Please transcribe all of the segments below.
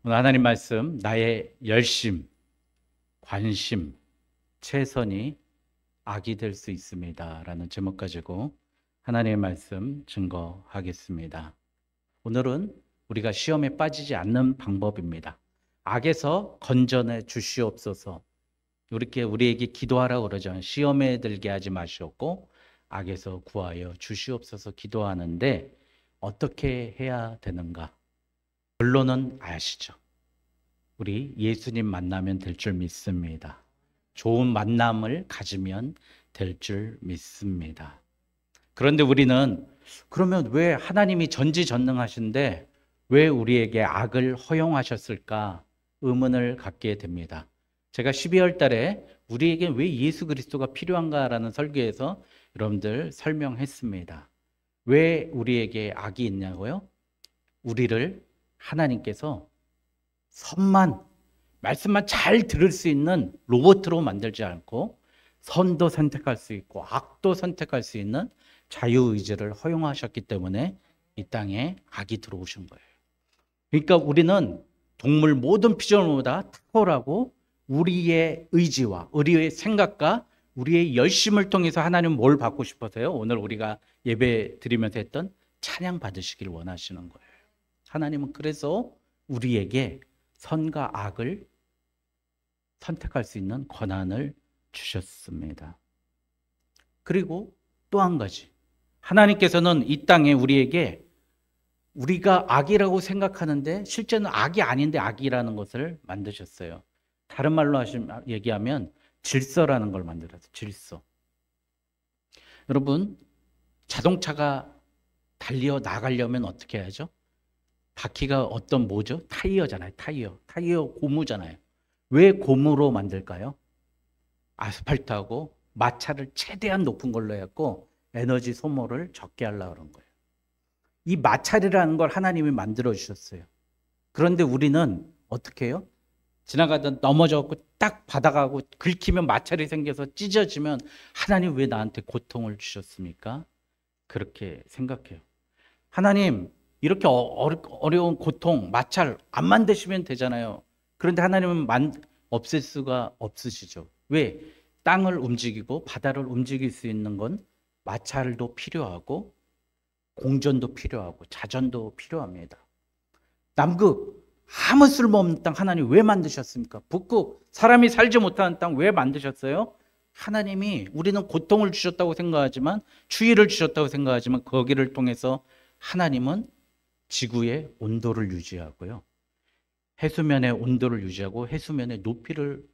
오늘 하나님 말씀, 나의 열심, 관심, 최선이 악이 될 수 있습니다 라는 제목 가지고 하나님의 말씀 증거하겠습니다. 오늘은 우리가 시험에 빠지지 않는 방법입니다. 악에서 건져내 주시옵소서. 이렇게 우리에게 기도하라고 그러죠. 시험에 들게 하지 마시옵고 악에서 구하여 주시옵소서 기도하는데 어떻게 해야 되는가? 결론은 아시죠? 우리 예수님 만나면 될 줄 믿습니다. 좋은 만남을 가지면 될 줄 믿습니다. 그런데 우리는 그러면 왜 하나님이 전지전능하신데 왜 우리에게 악을 허용하셨을까 의문을 갖게 됩니다. 제가 12월 달에 우리에게 왜 예수 그리스도가 필요한가라는 설교에서 여러분들 설명했습니다. 왜 우리에게 악이 있냐고요? 우리를 하나님께서 선만, 말씀만 잘 들을 수 있는 로봇으로 만들지 않고 선도 선택할 수 있고 악도 선택할 수 있는 자유의지를 허용하셨기 때문에 이 땅에 악이 들어오신 거예요. 그러니까 우리는 동물 모든 피조물보다 탁월하고 우리의 의지와 우리의 생각과 우리의 열심을 통해서 하나님 뭘 받고 싶어서요? 오늘 우리가 예배 드리면서 했던 찬양 받으시길 원하시는 거예요. 하나님은 그래서 우리에게 선과 악을 선택할 수 있는 권한을 주셨습니다. 그리고 또 한 가지, 하나님께서는 이 땅에 우리에게 우리가 악이라고 생각하는데 실제는 악이 아닌데 악이라는 것을 만드셨어요. 다른 말로 얘기하면 질서라는 걸 만들었어요. 질서. 여러분, 자동차가 달려 나가려면 어떻게 해야죠? 바퀴가 어떤 뭐죠? 타이어잖아요. 타이어 고무잖아요. 왜 고무로 만들까요? 아스팔트하고 마찰을 최대한 높은 걸로 해갖고 에너지 소모를 적게 하려고 그런 거예요. 이 마찰이라는 걸 하나님이 만들어 주셨어요. 그런데 우리는 어떻게 해요? 지나가다 넘어져갖고 딱 바닥하고 긁히면 마찰이 생겨서 찢어지면 하나님 왜 나한테 고통을 주셨습니까? 그렇게 생각해요. 하나님 이렇게 어려운 고통, 마찰 안 만드시면 되잖아요. 그런데 하나님은 없앨 수가 없으시죠. 왜? 땅을 움직이고 바다를 움직일 수 있는 건 마찰도 필요하고 공전도 필요하고 자전도 필요합니다. 남극 아무 쓸모없는 땅 하나님 왜 만드셨습니까? 북극 사람이 살지 못하는 땅 왜 만드셨어요? 하나님이 우리는 고통을 주셨다고 생각하지만 추위를 주셨다고 생각하지만 거기를 통해서 하나님은 지구의 온도를 유지하고요. 해수면의 온도를 유지하고 해수면의 높이를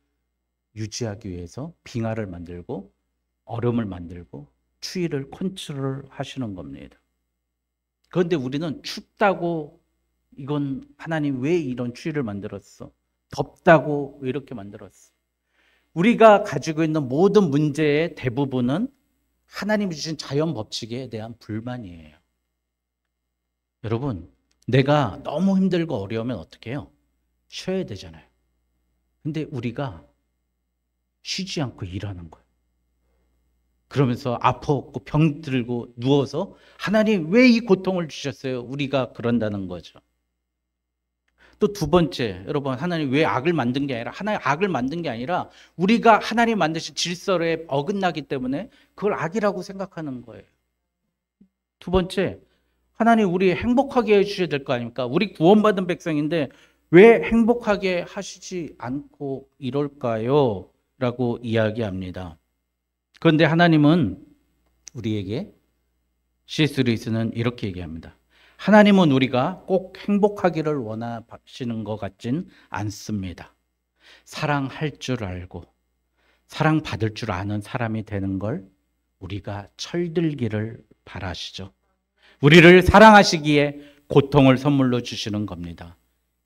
유지하기 위해서 빙하를 만들고 얼음을 만들고 추위를 컨트롤 하시는 겁니다. 그런데 우리는 춥다고 이건 하나님 왜 이런 추위를 만들었어? 덥다고 왜 이렇게 만들었어? 우리가 가지고 있는 모든 문제의 대부분은 하나님이 주신 자연 법칙에 대한 불만이에요. 여러분, 내가 너무 힘들고 어려우면 어떻게 해요? 쉬어야 되잖아요. 근데 우리가 쉬지 않고 일하는 거예요. 그러면서 아파갖고 병 들고 누워서 하나님 왜 이 고통을 주셨어요? 우리가 그런다는 거죠. 또 두 번째, 여러분, 하나님 왜 악을 만든 게 아니라 하나님 악을 만든 게 아니라 우리가 하나님 만드신 질서에 어긋나기 때문에 그걸 악이라고 생각하는 거예요. 두 번째, 하나님 우리 행복하게 해주셔야 될 거 아닙니까? 우리 구원받은 백성인데 왜 행복하게 하시지 않고 이럴까요? 라고 이야기합니다. 그런데 하나님은 우리에게 C.S. 루이스는 이렇게 얘기합니다. 하나님은 우리가 꼭 행복하기를 원하시는 것 같진 않습니다. 사랑할 줄 알고 사랑받을 줄 아는 사람이 되는 걸 우리가 철들기를 바라시죠. 우리를 사랑하시기에 고통을 선물로 주시는 겁니다.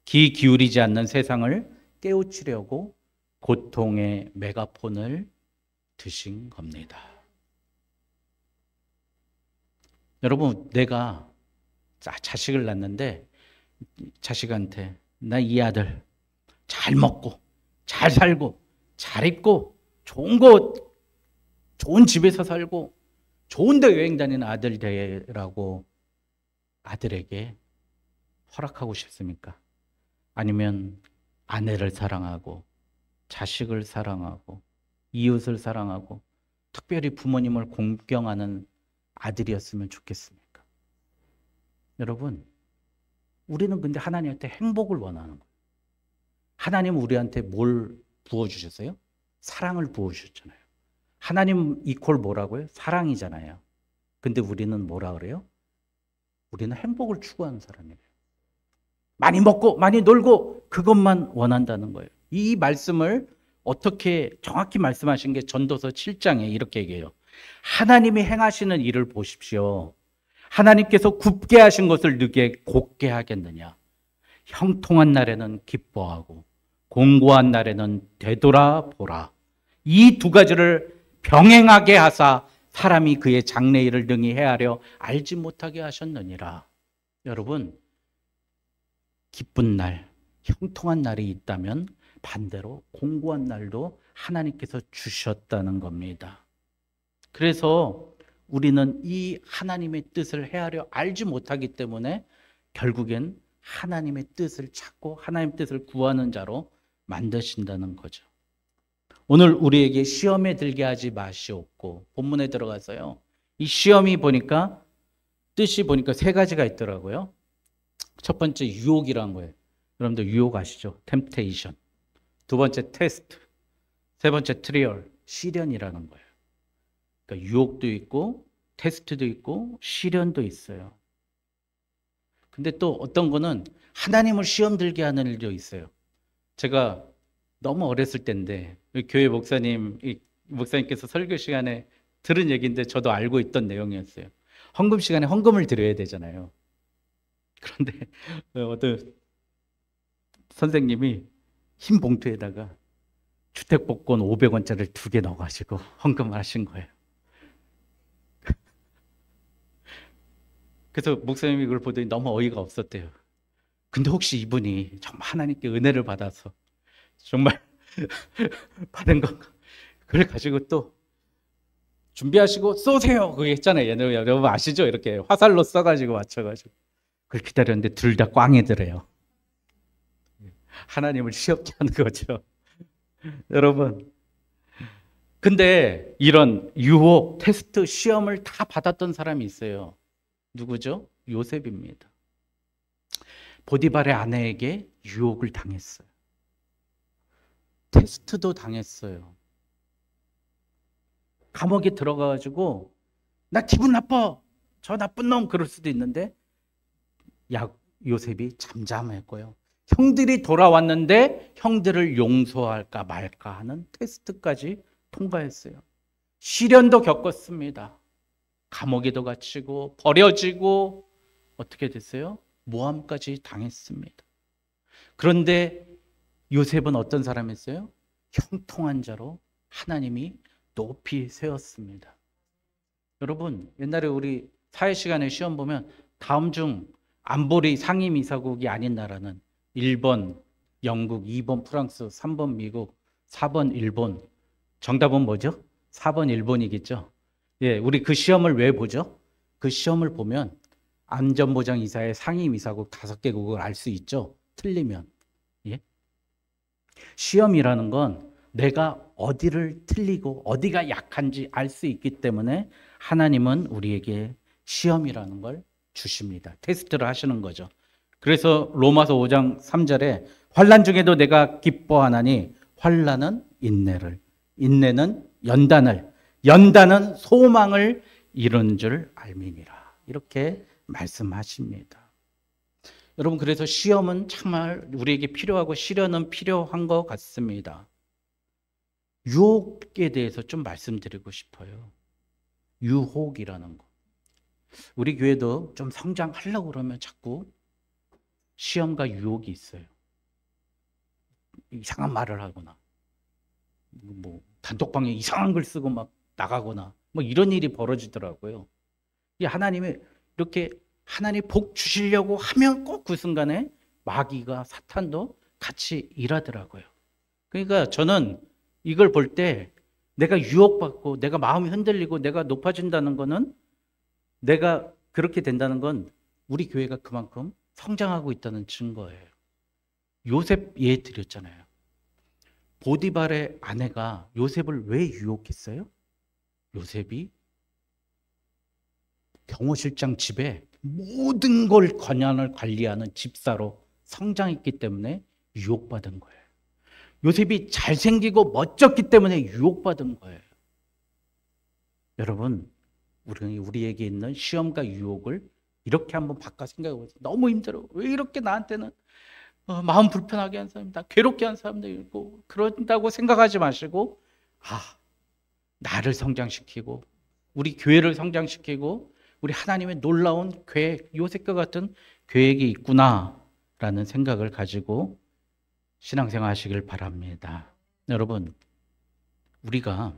귀 기울이지 않는 세상을 깨우치려고 고통의 메가폰을 드신 겁니다. 여러분, 내가 자식을 낳는데 자식한테 나 이 아들 잘 먹고 잘 살고 잘 입고 좋은 곳 좋은 집에서 살고 좋은 데 여행 다니는 아들 되라고 아들에게 허락하고 싶습니까? 아니면 아내를 사랑하고 자식을 사랑하고 이웃을 사랑하고 특별히 부모님을 공경하는 아들이었으면 좋겠습니까? 여러분, 우리는 근데 하나님한테 행복을 원하는 거예요. 하나님은 우리한테 뭘 부어주셨어요? 사랑을 부어주셨잖아요. 하나님 이퀄 뭐라고요? 사랑이잖아요. 근데 우리는 뭐라 그래요? 우리는 행복을 추구하는 사람이에요. 많이 먹고 많이 놀고 그것만 원한다는 거예요. 이 말씀을 어떻게 정확히 말씀하신 게 전도서 7장에 이렇게 얘기해요. 하나님이 행하시는 일을 보십시오. 하나님께서 굽게 하신 것을 느게 곱게 하겠느냐. 형통한 날에는 기뻐하고 공고한 날에는 되돌아보라. 이 두 가지를 병행하게 하사 사람이 그의 장래일을 능히 헤아려 알지 못하게 하셨느니라. 여러분, 기쁜 날, 형통한 날이 있다면 반대로 공고한 날도 하나님께서 주셨다는 겁니다. 그래서 우리는 이 하나님의 뜻을 헤아려 알지 못하기 때문에 결국엔 하나님의 뜻을 찾고 하나님의 뜻을 구하는 자로 만드신다는 거죠. 오늘 우리에게 시험에 들게 하지 마시옵고, 본문에 들어가서요, 이 시험이 보니까 뜻이 보니까 세 가지가 있더라고요. 첫 번째 유혹이라는 거예요. 여러분들 유혹 아시죠? 템테이션. 두 번째 테스트. 세 번째 트리얼, 시련이라는 거예요. 그러니까 유혹도 있고 테스트도 있고 시련도 있어요. 근데 또 어떤 거는 하나님을 시험 들게 하는 일도 있어요. 제가 너무 어렸을 때인데 교회 목사님께서 설교 시간에 들은 얘기인데 저도 알고 있던 내용이었어요. 헌금 시간에 헌금을 드려야 되잖아요. 그런데 어떤 선생님이 흰 봉투에다가 주택복권 500원짜리를 2개 넣어가지고 헌금을 하신 거예요. 그래서 목사님이 그걸 보더니 너무 어이가 없었대요. 근데 혹시 이분이 정말 하나님께 은혜를 받아서 정말 받은 건가? 그걸 가지고 또 준비하시고 쏘세요! 그게 했잖아요. 여러분 아시죠? 이렇게 화살로 쏴가지고 맞춰가지고. 그걸 기다렸는데 둘 다 꽝이더래요. 하나님을 시험케 하는 거죠. 여러분. 근데 이런 유혹, 테스트, 시험을 다 받았던 사람이 있어요. 누구죠? 요셉입니다. 보디발의 아내에게 유혹을 당했어요. 테스트도 당했어요. 감옥에 들어가가지고 나 기분 나빠, 저 나쁜 놈, 그럴 수도 있는데 요셉이 잠잠했고요. 형들이 돌아왔는데 형들을 용서할까 말까 하는 테스트까지 통과했어요. 시련도 겪었습니다. 감옥에도 갇히고 버려지고 어떻게 됐어요? 모함까지 당했습니다. 그런데 요셉은 어떤 사람이었어요? 형통한 자로 하나님이 높이 세웠습니다. 여러분, 옛날에 우리 사회 시간에 시험 보면 다음 중 안보리 상임이사국이 아닌 나라는 1번 영국, 2번 프랑스, 3번 미국, 4번 일본. 정답은 뭐죠? 4번 일본이겠죠. 예, 우리 그 시험을 왜 보죠? 그 시험을 보면 안전보장이사의 상임이사국 5개국을 알 수 있죠. 틀리면. 예? 시험이라는 건 내가 어디를 틀리고 어디가 약한지 알 수 있기 때문에 하나님은 우리에게 시험이라는 걸 주십니다. 테스트를 하시는 거죠. 그래서 로마서 5장 3절에 환난 중에도 내가 기뻐하나니 환난은 인내를, 인내는 연단을, 연단은 소망을 이룬 줄 알미니라. 이렇게 말씀하십니다. 여러분, 그래서 시험은 정말 우리에게 필요하고 시련은 필요한 것 같습니다. 유혹에 대해서 좀 말씀드리고 싶어요. 유혹이라는 거. 우리 교회도 좀 성장하려고 그러면 자꾸 시험과 유혹이 있어요. 이상한 말을 하거나 뭐 단톡방에 이상한 글 쓰고 막 나가거나 뭐 이런 일이 벌어지더라고요. 이 하나님이 이렇게 하나님 복 주시려고 하면 꼭 그 순간에 마귀가 사탄도 같이 일하더라고요. 그러니까 저는 이걸 볼 때 내가 유혹받고 내가 마음이 흔들리고 내가 높아진다는 거는, 내가 그렇게 된다는 건 우리 교회가 그만큼 성장하고 있다는 증거예요. 요셉 예 드렸잖아요. 보디발의 아내가 요셉을 왜 유혹했어요? 요셉이 경호실장 집에 모든 걸 권한을 관리하는 집사로 성장했기 때문에 유혹받은 거예요. 요셉이 잘생기고 멋졌기 때문에 유혹받은 거예요. 여러분, 우리에게 있는 시험과 유혹을 이렇게 한번 바꿔 생각해보세요. 너무 힘들어. 왜 이렇게 나한테는 마음 불편하게 한 사람이다, 괴롭게 한 사람도 있고, 그런다고 생각하지 마시고, 나를 성장시키고 우리 교회를 성장시키고 우리 하나님의 놀라운 계획, 요셉과 같은 계획이 있구나라는 생각을 가지고 신앙생활 하시길 바랍니다. 여러분, 우리가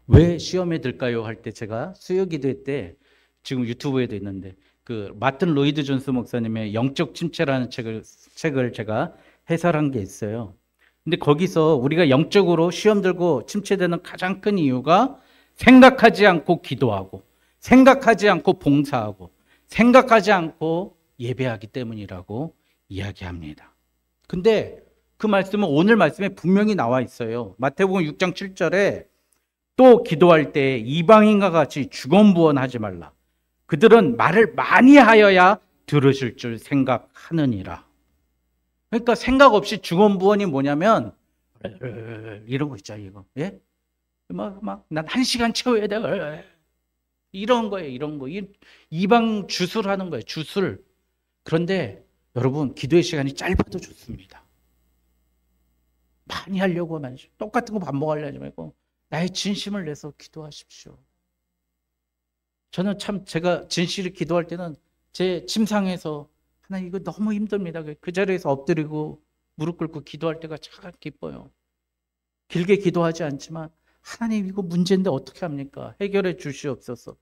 왜 시험에 들까요? 할 때 제가 수요기도 때 지금 유튜브에도 있는데 그 마틴 로이드 존스 목사님의 영적 침체라는 책을 제가 해설한 게 있어요. 근데 거기서 우리가 영적으로 시험 들고 침체되는 가장 큰 이유가 생각하지 않고 기도하고 생각하지 않고 봉사하고 생각하지 않고 예배하기 때문이라고 이야기합니다. 근데 그 말씀은 오늘 말씀에 분명히 나와 있어요. 마태복음 6장 7절에 또 기도할 때 이방인과 같이 주검부원하지 말라. 그들은 말을 많이 하여야 들으실 줄 생각하느니라. 그러니까 생각 없이 주검부원이 뭐냐면 이런 거 있잖아요. 이거. 예? 난 1시간 채워야 돼. 이런 거예요. 이런 거. 이방 주술하는 거예요. 주술. 그런데 여러분, 기도의 시간이 짧아도 좋습니다. 많이 하려고 하면 똑같은 거 반복하려 하지 말고 나의 진심을 내서 기도하십시오. 저는 참 제가 진실을 기도할 때는 제 침상에서 하나님 이거 너무 힘듭니다. 그 자리에서 엎드리고 무릎 꿇고 기도할 때가 참 기뻐요. 길게 기도하지 않지만 하나님 이거 문제인데 어떻게 합니까? 해결해 주시옵소서.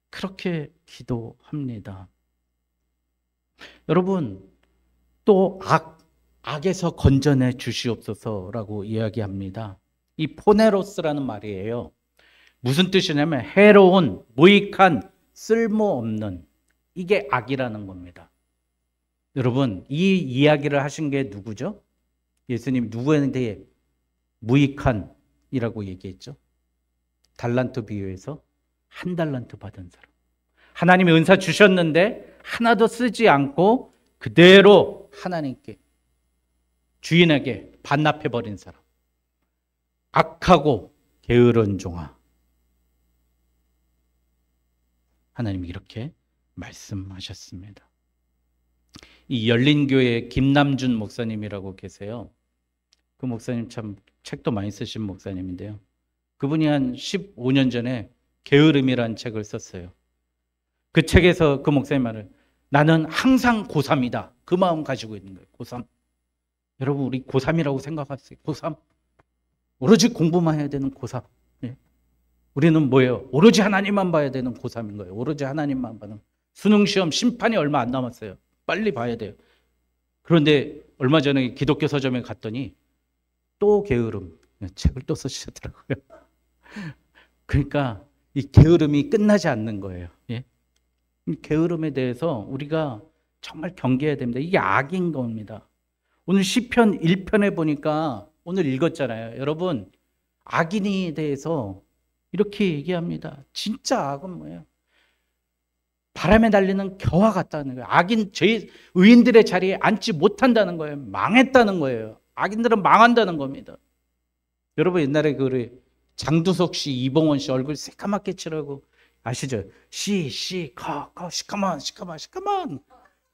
그렇게 기도합니다. 여러분, 또 악에서 건져내 주시옵소서라고 이야기합니다. 이 포네로스라는 말이에요. 무슨 뜻이냐면 해로운, 무익한, 쓸모없는, 이게 악이라는 겁니다. 여러분, 이 이야기를 하신 게 누구죠? 예수님 누구한테 무익한이라고 얘기했죠? 달란트 비유에서 1달란트 받은 사람. 하나님이 은사 주셨는데 하나도 쓰지 않고 그대로 하나님께, 주인에게 반납해버린 사람. 악하고 게으른 종아. 하나님이 이렇게 말씀하셨습니다. 이 열린교회 김남준 목사님이라고 계세요. 그 목사님 참 책도 많이 쓰신 목사님인데요. 그분이 한 15년 전에 게으름이라는 책을 썼어요. 그 책에서 그 목사님 말을, 나는 항상 고3이다. 그 마음 가지고 있는 거예요. 고3. 여러분, 우리 고3이라고 생각하세요. 고3. 오로지 공부만 해야 되는 고3. 네. 우리는 뭐예요? 오로지 하나님만 봐야 되는 고3인 거예요. 오로지 하나님만 봐는. 수능시험 심판이 얼마 안 남았어요. 빨리 봐야 돼요. 그런데 얼마 전에 기독교 서점에 갔더니 또 게으름 책을 또 쓰시더라고요. 그러니까 이 게으름이 끝나지 않는 거예요. 예? 이 게으름에 대해서 우리가 정말 경계해야 됩니다. 이게 악인 겁니다. 오늘 시편 1편에 보니까 오늘 읽었잖아요. 여러분, 악인에 대해서 이렇게 얘기합니다. 진짜 악은 뭐예요? 바람에 날리는 겨와 같다는 거예요. 악인, 의인들의 자리에 앉지 못한다는 거예요. 망했다는 거예요. 악인들은 망한다는 겁니다. 여러분, 옛날에 그 장두석 씨, 이봉원 씨 얼굴 새까맣게 칠하고 아시죠? 시커먼.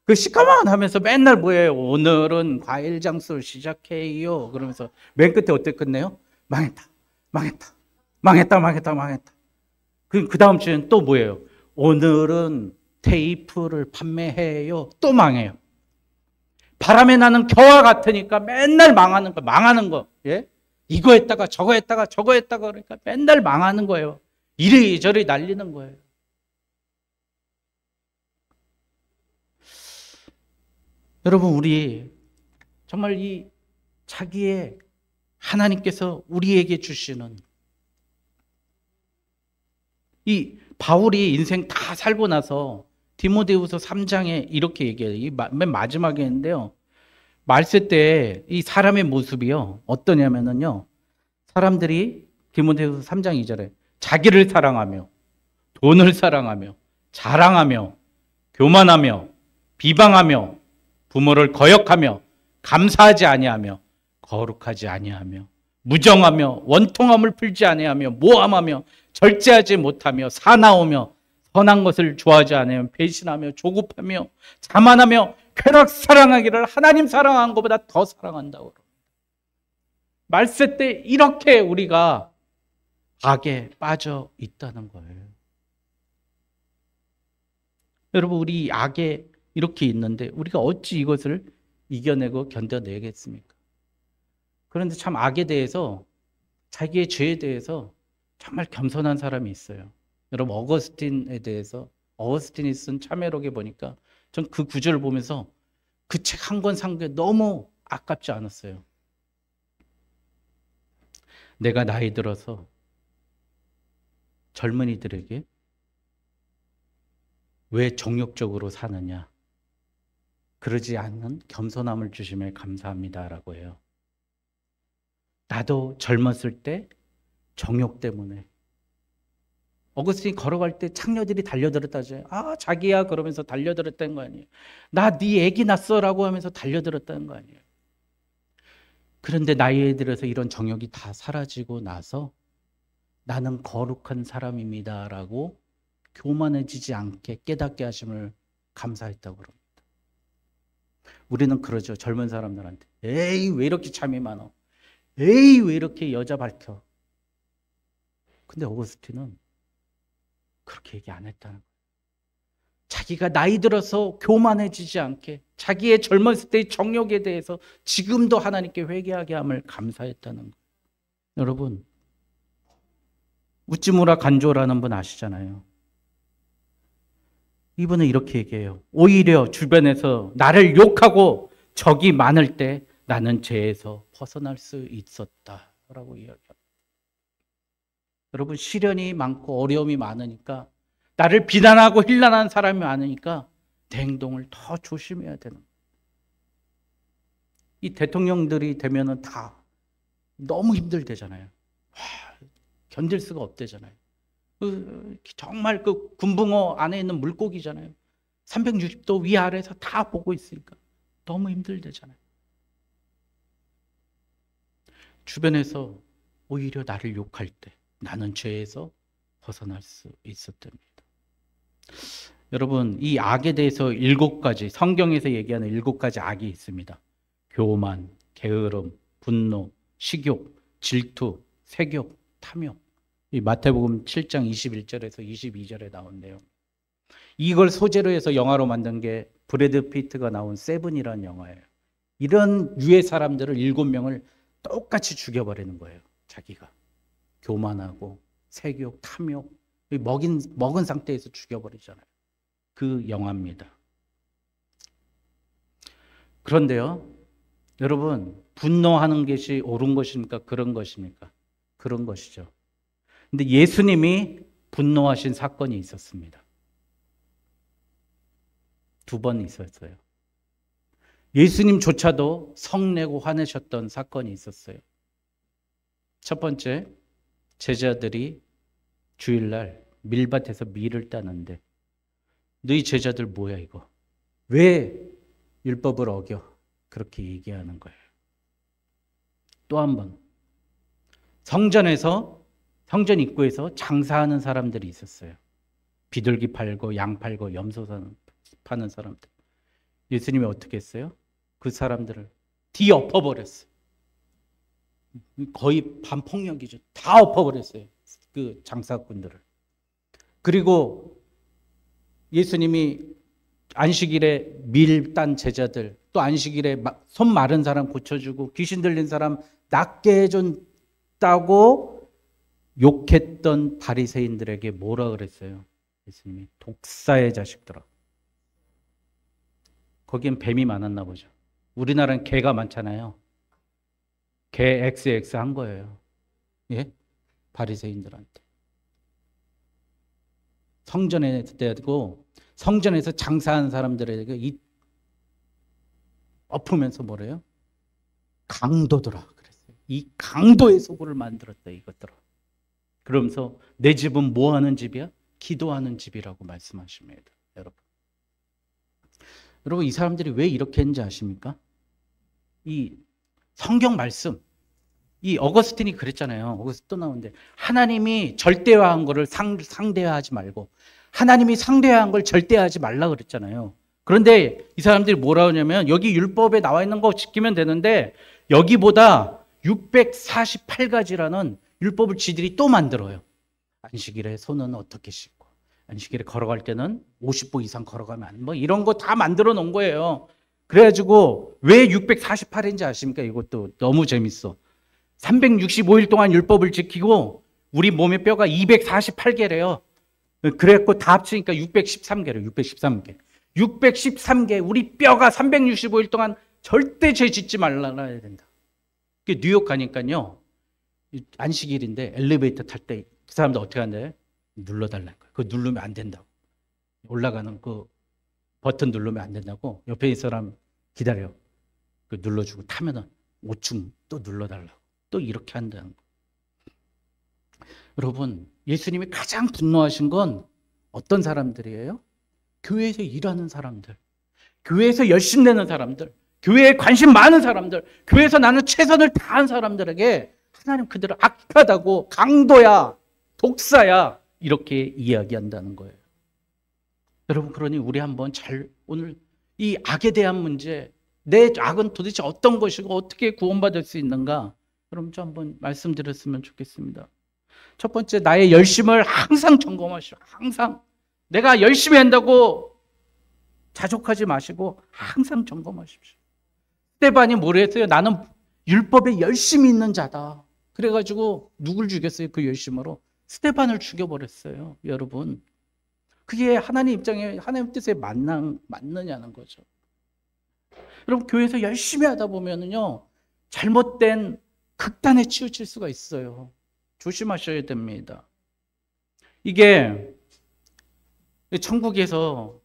그 시커먼 하면서 맨날 뭐예요? 오늘은 과일 장술 시작해요. 그러면서 맨 끝에 어떻게 끝내요? 망했다. 그 다음 주엔 또 뭐예요? 오늘은 테이프를 판매해요. 또 망해요. 바람에 나는 겨와 같으니까 맨날 망하는 거. 예? 이거 했다가 저거 했다가 그러니까 맨날 망하는 거예요. 이리저리 날리는 거예요. 여러분, 우리 정말 이 자기의 하나님께서 우리에게 주시는 이 바울이 인생 다 살고 나서 디모데후서 3장에 이렇게 얘기해요. 이 맨 마지막에 있는데요. 말세 때 이 사람의 모습이요. 어떠냐면요. 사람들이 디모데후서 3장 2절에 자기를 사랑하며 돈을 사랑하며 자랑하며 교만하며 비방하며 부모를 거역하며 감사하지 아니하며 거룩하지 아니하며 무정하며 원통함을 풀지 아니하며 모함하며 절제하지 못하며 사나우며 선한 것을 좋아하지 않으며 배신하며 조급하며 자만하며 쾌락 사랑하기를 하나님 사랑한 것보다 더 사랑한다고. 말세 때 이렇게 우리가 악에 빠져 있다는 거예요. 여러분, 우리 악에 이렇게 있는데 우리가 어찌 이것을 이겨내고 견뎌내겠습니까? 그런데 참 악에 대해서, 자기의 죄에 대해서 정말 겸손한 사람이 있어요. 여러분, 어거스틴에 대해서, 어거스틴이 쓴 참회록에 보니까 전 그 구절을 보면서 그 책 한 권 산 게 너무 아깝지 않았어요. 내가 나이 들어서 젊은이들에게 왜 정욕적으로 사느냐, 그러지 않는 겸손함을 주심에 감사합니다라고 해요. 나도 젊었을 때 정욕 때문에, 어거스틴이 걸어갈 때 창녀들이 달려들었다죠. 아, 자기야 그러면서 달려들었다는 거 아니에요. 나 네 애기 낳았어라고 하면서 달려들었다는 거 아니에요. 그런데 나이에 들어서 이런 정욕이 다 사라지고 나서 나는 거룩한 사람입니다라고 교만해지지 않게 깨닫게 하심을 감사했다고 그럽니다. 우리는 그러죠. 젊은 사람들한테 에이 왜 이렇게 잠이 많어, 에이 왜 이렇게 여자 밝혀. 근데 어거스틴은 그렇게 얘기 안 했다는 거예요. 자기가 나이 들어서 교만해지지 않게 자기의 젊었을 때의 정욕에 대해서 지금도 하나님께 회개하게 함을 감사했다는 거예요. 여러분, 우찌무라 간조라는 분 아시잖아요. 이분은 이렇게 얘기해요. 오히려 주변에서 나를 욕하고 적이 많을 때 나는 죄에서 벗어날 수 있었다라고 이야기합니다. 여러분, 시련이 많고 어려움이 많으니까, 나를 비난하고 힐난하는 사람이 많으니까 내 행동을 더 조심해야 되는 거예요. 이 대통령들이 되면은 다 너무 힘들대잖아요. 견딜 수가 없대잖아요. 정말 그 군붕어 안에 있는 물고기잖아요. 360도 위아래에서 다 보고 있으니까 너무 힘들대잖아요. 주변에서 오히려 나를 욕할 때 나는 죄에서 벗어날 수 있었답니다. 여러분, 이 악에 대해서 7가지, 성경에서 얘기하는 7가지 악이 있습니다. 교만, 게으름, 분노, 식욕, 질투, 색욕, 탐욕. 이 마태복음 7장 21절에서 22절에 나온대요. 이걸 소재로 해서 영화로 만든 게 브래드 피트가 나온 세븐이라는 영화예요. 이런 유의 사람들을 7명을 똑같이 죽여버리는 거예요. 자기가 교만하고 색욕, 탐욕, 먹은 상태에서 죽여버리잖아요. 그 영화입니다. 그런데요, 여러분, 분노하는 것이 옳은 것입니까? 그런 것입니까? 그런 것이죠. 근데 예수님이 분노하신 사건이 있었습니다. 2번 있었어요. 예수님조차도 성내고 화내셨던 사건이 있었어요. 첫 번째, 제자들이 주일날 밀밭에서 밀을 따는데, 너희 제자들 뭐야 이거? 왜 율법을 어겨? 그렇게 얘기하는 거예요. 또 한 번, 성전 입구에서 장사하는 사람들이 있었어요. 비둘기 팔고 양 팔고 염소 파는 사람들. 예수님이 어떻게 했어요? 그 사람들을 뒤엎어버렸어요. 거의 반폭력이죠. 다 엎어버렸어요. 그 장사꾼들을. 그리고 예수님이 안식일에 밀 딴 제자들, 또 안식일에 손 마른 사람 고쳐주고 귀신 들린 사람 낫게 해준다고 욕했던 바리새인들에게 뭐라 그랬어요? 예수님이 독사의 자식들아. 거기엔 뱀이 많았나 보죠. 우리나라는 개가 많잖아요. 개 XX 한 거예요. 예? 바리새인들한테. 성전에 대고 성전에서 장사하는 사람들에게 엎으면서 뭐래요? 강도더라 그랬어요. 이 강도의 소굴을 만들었다 이것들아. 그러면서 내 집은 뭐 하는 집이야? 기도하는 집이라고 말씀하십니다. 여러분 이 사람들이 왜 이렇게 했는지 아십니까? 이 성경 말씀, 이 어거스틴이 그랬잖아요. 어거스틴 또 나오는데 하나님이 절대화한 거를 상대화하지 말고 하나님이 상대화한 걸 절대화하지 말라 그랬잖아요. 그런데 이 사람들이 뭐라 하냐면 여기 율법에 나와 있는 거 지키면 되는데 여기보다 648가지라는 율법을 지들이 또 만들어요. 안식일에 손은 어떻게 씻고 안식일에 걸어갈 때는 50보 이상 걸어가면 안 뭐 이런 거 다 만들어 놓은 거예요. 그래가지고 왜 648인지 아십니까? 이것도 너무 재밌어. 365일 동안 율법을 지키고 우리 몸의 뼈가 248개래요. 그래갖고 다 합치니까 613개래요. 613개. 613개 우리 뼈가 365일 동안 절대 죄 짓지 말라 해야 된다. 뉴욕 가니까요. 안식일인데 엘리베이터 탈 때 그 사람들 어떻게 한대? 눌러달라는 거예요. 그거 누르면 안 된다고. 올라가는 그 버튼 누르면 안 된다고. 옆에 있는 사람 기다려요. 그 눌러주고 타면은 5층 또 눌러달라고. 또 이렇게 한다는 거. 여러분, 예수님이 가장 분노하신 건 어떤 사람들이에요? 교회에서 일하는 사람들, 교회에서 열심 내는 사람들, 교회에 관심 많은 사람들, 교회에서 나는 최선을 다한 사람들에게 하나님 그들을 악하다고 강도야, 독사야 이렇게 이야기한다는 거예요. 여러분 그러니 우리 한번 오늘 이 악에 대한 문제, 내 악은 도대체 어떤 것이고 어떻게 구원받을 수 있는가? 그럼 좀 한번 말씀드렸으면 좋겠습니다. 첫 번째, 나의 열심을 항상 점검하시오. 항상 내가 열심히 한다고 자족하지 마시고 항상 점검하십시오. 스데반이 뭐라 했어요? 나는 율법에 열심히 있는 자다. 그래가지고 누굴 죽였어요? 그 열심으로 스데반을 죽여버렸어요. 여러분 그게 하나님 입장에 하나님 뜻에 맞느냐는 거죠. 여러분 교회에서 열심히 하다 보면은요 잘못된 극단에 치우칠 수가 있어요. 조심하셔야 됩니다. 이게 천국에서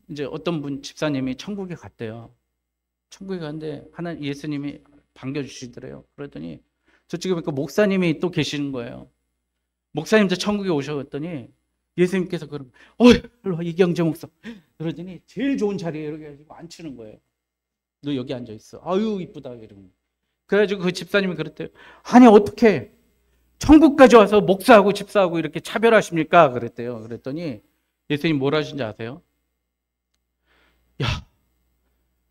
이제 어떤 분 집사님이 천국에 갔대요. 천국에 갔는데 하나님 예수님이 반겨주시더래요. 그러더니 저쪽에 보니까 목사님이 또 계시는 거예요. 목사님도 천국에 오셨더니 예수님께서 그러면 일로 와, 이경재 목사. 그러더니 제일 좋은 자리에 이렇게 해가지고 앉히는 거예요. 너 여기 앉아 있어. 아유 이쁘다 이러면. 그래가지고 그 집사님이 그랬대요. 아니 어떻게 천국까지 와서 목사하고 집사하고 이렇게 차별하십니까? 그랬대요. 그랬더니 예수님 뭐라 하신지 아세요? 야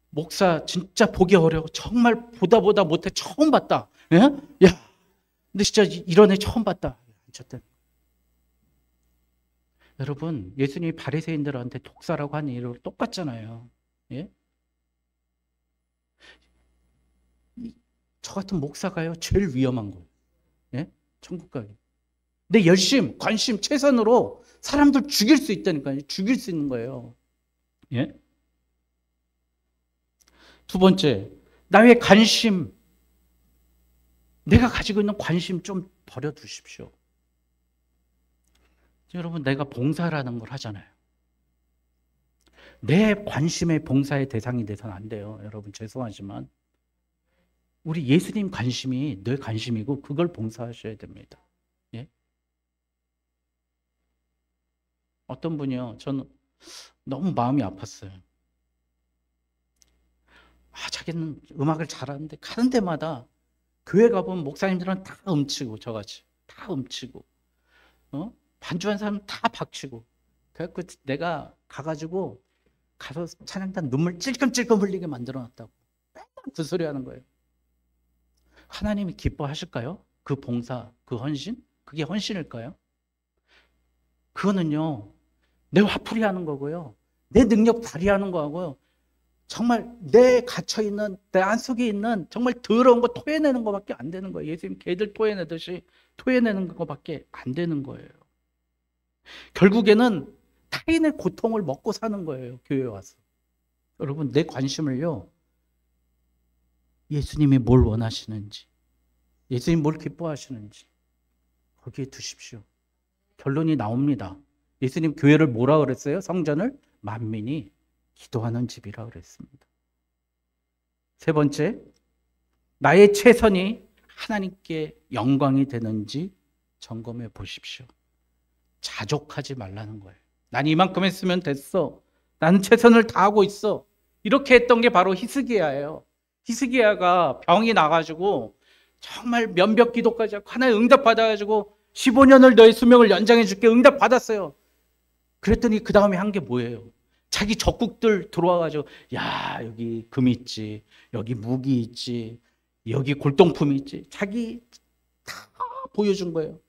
목사 진짜 보기 어려워. 정말 보다 못해 처음 봤다. 예? 야 근데 진짜 이런 애 처음 봤다. 앉혔대. 여러분 예수님이 바리새인들한테 독사라고 하는 일로 똑같잖아요. 예? 저 같은 목사가요 제일 위험한 거예요. 예? 천국 가기. 내 열심, 관심, 최선으로 사람들 죽일 수 있다니까요. 죽일 수 있는 거예요. 예? 두 번째, 나의 관심, 내가 가지고 있는 관심 좀 버려두십시오. 여러분 내가 봉사라는 걸 하잖아요. 내 관심의 봉사의 대상이 돼서는 안 돼요. 여러분 죄송하지만 우리 예수님 관심이 내 관심이고 그걸 봉사하셔야 됩니다. 예? 어떤 분이요. 저는 너무 마음이 아팠어요. 자기는 음악을 잘하는데 가는 데마다 교회 가보면 목사님들은 다 음치고 저같이 다 음치고 반주한 사람은 다 박치고 그래갖고 내가 가가지고 가서 찬양단 눈물 찔끔찔끔 흘리게 만들어놨다고 맨날 그 소리 하는 거예요. 하나님이 기뻐하실까요? 그 봉사, 그 헌신? 그게 헌신일까요? 그거는요 내 화풀이 하는 거고요 내 능력 발휘하는 거하고요 정말 내 갇혀있는 내 안속에 있는 정말 더러운 거 토해내는 것밖에 안 되는 거예요. 예수님 개들 토해내듯이 토해내는 것밖에 안 되는 거예요. 결국에는 타인의 고통을 먹고 사는 거예요. 교회에 와서. 여러분 내 관심을요 예수님이 뭘 원하시는지 예수님이 뭘 기뻐하시는지 거기에 두십시오. 결론이 나옵니다. 예수님 교회를 뭐라 그랬어요? 성전을 만민이 기도하는 집이라 그랬습니다. 세 번째, 나의 최선이 하나님께 영광이 되는지 점검해 보십시오. 자족하지 말라는 거예요. 난 이만큼 했으면 됐어. 나는 최선을 다하고 있어. 이렇게 했던 게 바로 히스기야예요. 히스기야가 병이 나가지고 정말 면벽 기도까지 하고 하나님 응답 받아가지고 15년을 너의 수명을 연장해 줄게 응답 받았어요. 그랬더니 그 다음에 한 게 뭐예요? 자기 적국들 들어와가지고 야 여기 금이 있지, 여기 무기 있지, 여기 골동품이 있지, 자기 다 보여준 거예요.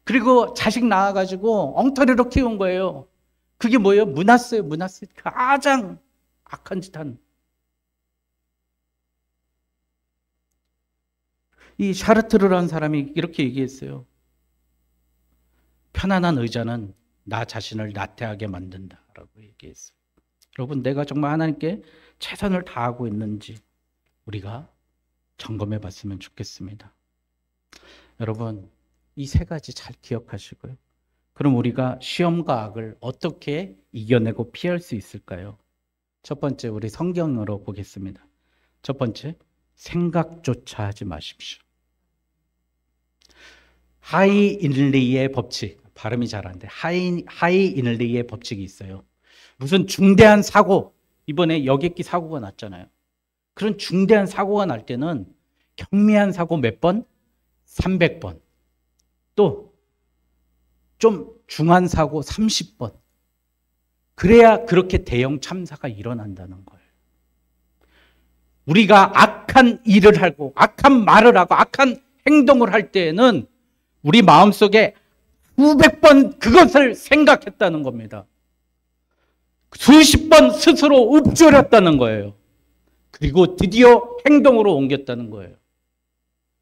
그리고 자식 낳아가지고 엉터리로 키운 거예요. 그게 뭐예요? 므낫세요. 므낫세. 가장 악한 짓 한. 이 샤르트르라는 사람이 이렇게 얘기했어요. 편안한 의자는 나 자신을 나태하게 만든다라고 얘기했어요. 여러분, 내가 정말 하나님께 최선을 다하고 있는지 우리가 점검해 봤으면 좋겠습니다. 여러분, 이 세 가지 잘 기억하시고요. 그럼 우리가 시험과 악을 어떻게 이겨내고 피할 수 있을까요? 첫 번째, 우리 성경으로 보겠습니다. 첫 번째, 생각조차 하지 마십시오. 하이인리의 법칙, 발음이 잘 안 돼. 하이인리의 법칙이 있어요. 무슨 중대한 사고, 이번에 여객기 사고가 났잖아요. 그런 중대한 사고가 날 때는 경미한 사고 몇 번? 300번. 또 좀 중한 사고 30번. 그래야 그렇게 대형 참사가 일어난다는 거예요. 우리가 악한 일을 하고 악한 말을 하고 악한 행동을 할 때에는 우리 마음속에 수백 번 그것을 생각했다는 겁니다. 수십 번 스스로 읊조렸다는 거예요. 그리고 드디어 행동으로 옮겼다는 거예요.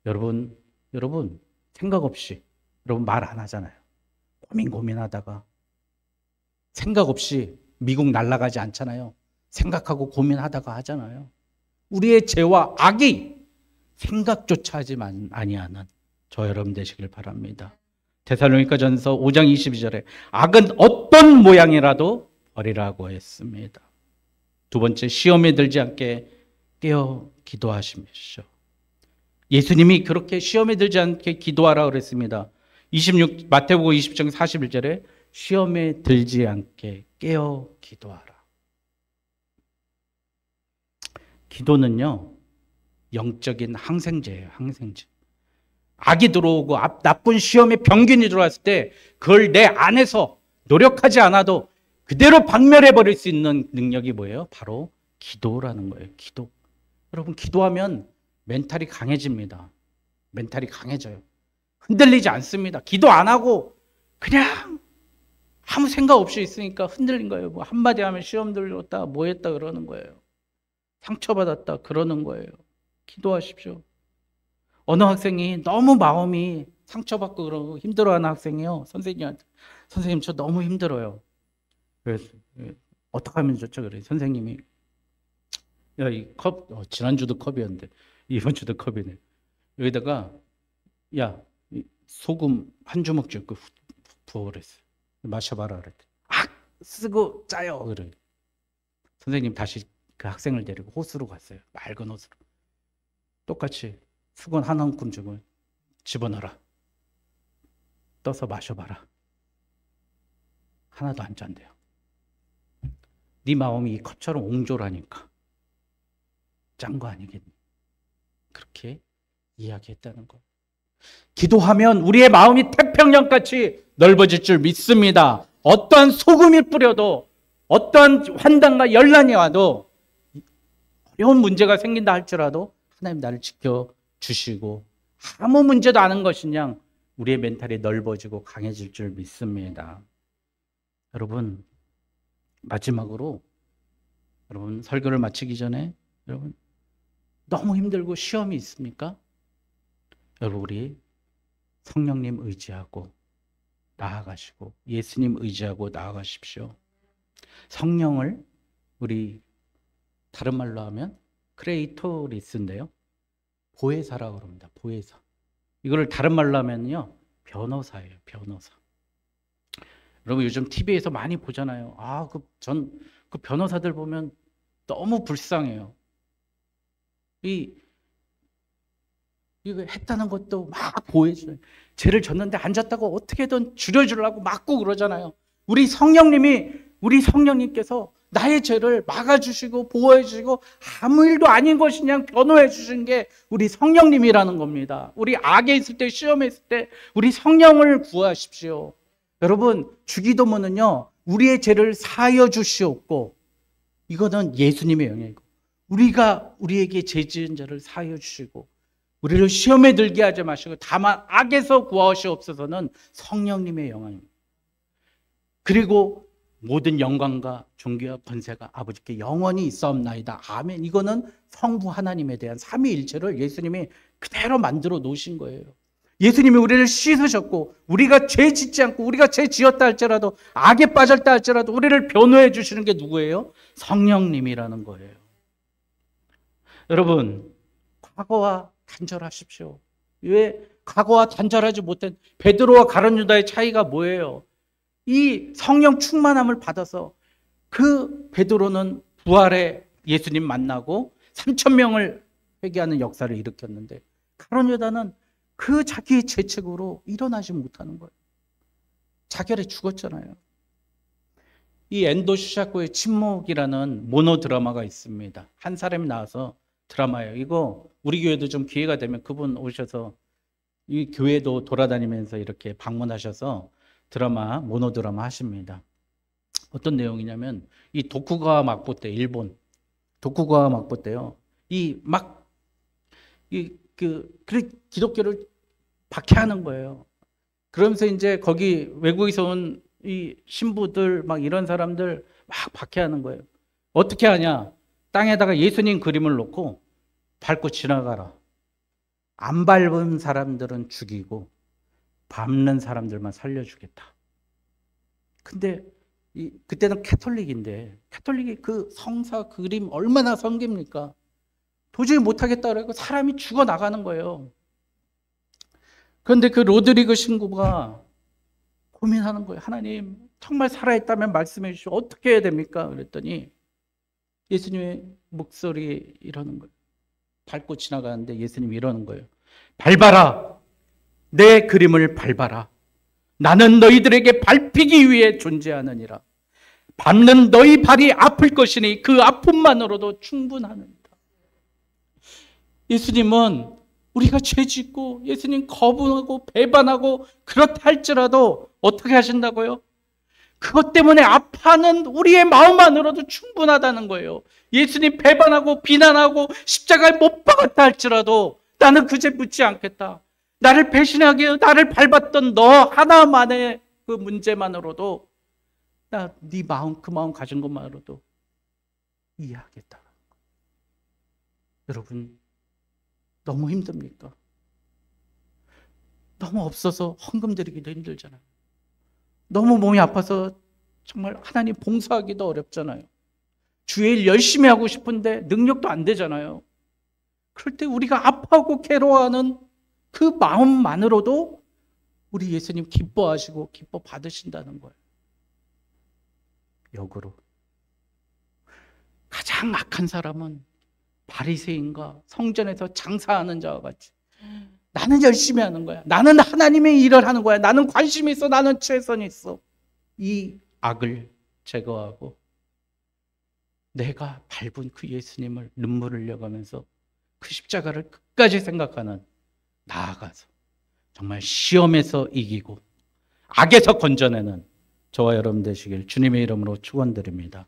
여러분 생각 없이 여러분 말 안 하잖아요. 고민하다가 생각 없이 미국 날아가지 않잖아요. 생각하고 고민하다가 하잖아요. 우리의 죄와 악이 생각조차 하지 아니하는 저 여러분 되시길 바랍니다. 데살로니가전서 5장 22절에 악은 어떤 모양이라도 버리라고 했습니다. 두 번째, 시험에 들지 않게 깨어 기도하십시오. 예수님이 그렇게 시험에 들지 않게 기도하라고 그랬습니다. 마태복음 20장 41절에 시험에 들지 않게 깨어 기도하라. 기도는요, 영적인 항생제예요. 항생제. 악이 들어오고 나쁜 시험에 병균이 들어왔을 때 그걸 내 안에서 노력하지 않아도 그대로 박멸해버릴 수 있는 능력이 뭐예요? 바로 기도라는 거예요. 기도. 여러분, 기도하면 멘탈이 강해집니다. 멘탈이 강해져요. 흔들리지 않습니다. 기도 안 하고 그냥 아무 생각 없이 있으니까 흔들린 거예요. 뭐 한마디 하면 시험 들렸다, 뭐 했다 그러는 거예요. 상처받았다 그러는 거예요. 기도하십시오. 어느 학생이 너무 마음이 상처받고 그러고 힘들어하는 학생이요. 선생님한테, 선생님 저 너무 힘들어요. 그래서 어떻게 하면 좋죠? 그래. 선생님이 야, 이 컵, 지난주도 컵이었는데 이번 주도 컵이네. 여기다가 야, 소금 한 주먹 고 부어 그랬어요. 마셔봐라 그랬대. 악 쓰고 짜요 그래. 선생님 다시 그 학생을 데리고 호수로 갔어요. 맑은 호수로. 똑같이 수건 한 움큼 주고 집어넣어라. 떠서 마셔봐라. 하나도 안 짠대요. 네 마음이 이 컵처럼 옹졸하니까 짠 거 아니겠니? 그렇게 이야기했다는 거예요. 기도하면 우리의 마음이 태평양같이 넓어질 줄 믿습니다. 어떠한 소금이 뿌려도 어떠한 환난과 연란이 와도 어려운 문제가 생긴다 할지라도 하나님 나를 지켜주시고 아무 문제도 않은 것이냐 우리의 멘탈이 넓어지고 강해질 줄 믿습니다. 여러분, 마지막으로 여러분 설교를 마치기 전에 여러분 너무 힘들고 시험이 있습니까? 여러분 우리 성령님 의지하고 나아가시고 예수님 의지하고 나아가십시오. 성령을 우리 다른 말로 하면 크레이토리스인데요. 보혜사라고 그럽니다. 보혜사. 이거를 다른 말로 하면요. 변호사예요. 변호사. 여러분 요즘 TV에서 많이 보잖아요. 그 변호사들 보면 너무 불쌍해요. 이거 했다는 것도 막 보여줘요. 죄를 졌는데 안 졌다고 어떻게든 줄여주려고 막고 그러잖아요. 우리 성령님께서 나의 죄를 막아주시고 보호해주시고 아무 일도 아닌 것이 그냥 변호해 주신 게 우리 성령님이라는 겁니다. 우리 악에 있을 때, 시험에 있을 때 우리 성령을 구하십시오. 여러분, 주기도문은요, 우리의 죄를 사하여 주시옵고, 이거는 예수님의 영역이고, 우리가 우리에게 죄 지은 자를 사하여 주시고, 우리를 시험에 들게 하지 마시고 다만 악에서 구하시옵소서는 성령님의 영광입니다. 그리고 모든 영광과 존귀와 권세가 아버지께 영원히 있사옵나이다. 아멘. 이거는 성부 하나님에 대한 삼위일체를 예수님이 그대로 만들어 놓으신 거예요. 예수님이 우리를 씻으셨고, 우리가 죄 짓지 않고 우리가 죄 지었다 할지라도, 악에 빠졌다 할지라도 우리를 변호해 주시는 게 누구예요? 성령님이라는 거예요. 여러분, 과거와 단절하십시오. 왜 과거와 단절하지 못한 베드로와 가룟 유다의 차이가 뭐예요? 이 성령 충만함을 받아서 그 베드로는 부활에 예수님 만나고 3,000명을 회개하는 역사를 일으켰는데, 가룟 유다는 그 자기의 죄책으로 일어나지 못하는 거예요. 자결에 죽었잖아요. 이 엔도 슈샤코의 침묵이라는 모노 드라마가 있습니다. 한 사람이 나와서 드라마예요. 이거 우리 교회도 좀 기회가 되면 그분 오셔서 이 교회도 돌아다니면서 이렇게 방문하셔서 드라마, 모노 드라마 하십니다. 어떤 내용이냐면, 이 도쿠가와 막부 때, 일본 도쿠가와 막부 때요, 기독교를 박해하는 거예요. 그러면서 이제 거기 외국에서 온 이 신부들 막 이런 사람들 막 박해하는 거예요. 어떻게 하냐? 땅에다가 예수님 그림을 놓고 밟고 지나가라. 안 밟은 사람들은 죽이고 밟는 사람들만 살려주겠다. 근데 그때는 캐톨릭인데, 캐톨릭이 그 성사 그림 얼마나 섬깁니까? 도저히 못하겠다 그래서 사람이 죽어나가는 거예요. 그런데 그 로드리그 신부가 고민하는 거예요. 하나님, 정말 살아있다면 말씀해 주시오. 어떻게 해야 됩니까? 그랬더니 예수님의 목소리 이러는 거예요. 밟고 지나가는데 예수님이 이러는 거예요. 밟아라. 내 그림을 밟아라. 나는 너희들에게 밟히기 위해 존재하느니라. 밟는 너희 발이 아플 것이니 그 아픔만으로도 충분하느니라. 예수님은 우리가 죄 짓고 예수님 거부하고 배반하고 그렇다 할지라도 어떻게 하신다고요? 그것 때문에 아파하는 우리의 마음만으로도 충분하다는 거예요. 예수님 배반하고 비난하고 십자가에 못 박았다 할지라도 나는 그 죄 묻지 않겠다. 나를 배신하게 나를 밟았던 너 하나만의 그 문제만으로도 나 네 마음, 그 마음 가진 것만으로도 이해하겠다. 여러분, 너무 힘듭니까? 너무 없어서 헌금 드리기도 힘들잖아요. 너무 몸이 아파서 정말 하나님 봉사하기도 어렵잖아요. 주의 일 열심히 하고 싶은데 능력도 안 되잖아요. 그럴 때 우리가 아파하고 괴로워하는 그 마음만으로도 우리 예수님 기뻐하시고 기뻐 받으신다는 거예요. 역으로 가장 악한 사람은 바리새인과 성전에서 장사하는 자와 같이 나는 열심히 하는 거야. 나는 하나님의 일을 하는 거야. 나는 관심이 있어. 나는 최선이 있어. 이 악을 제거하고 내가 밟은 그 예수님을 눈물을 흘려가면서 그 십자가를 끝까지 생각하는, 나아가서 정말 시험에서 이기고 악에서 건져내는 저와 여러분 되시길 주님의 이름으로 축원드립니다.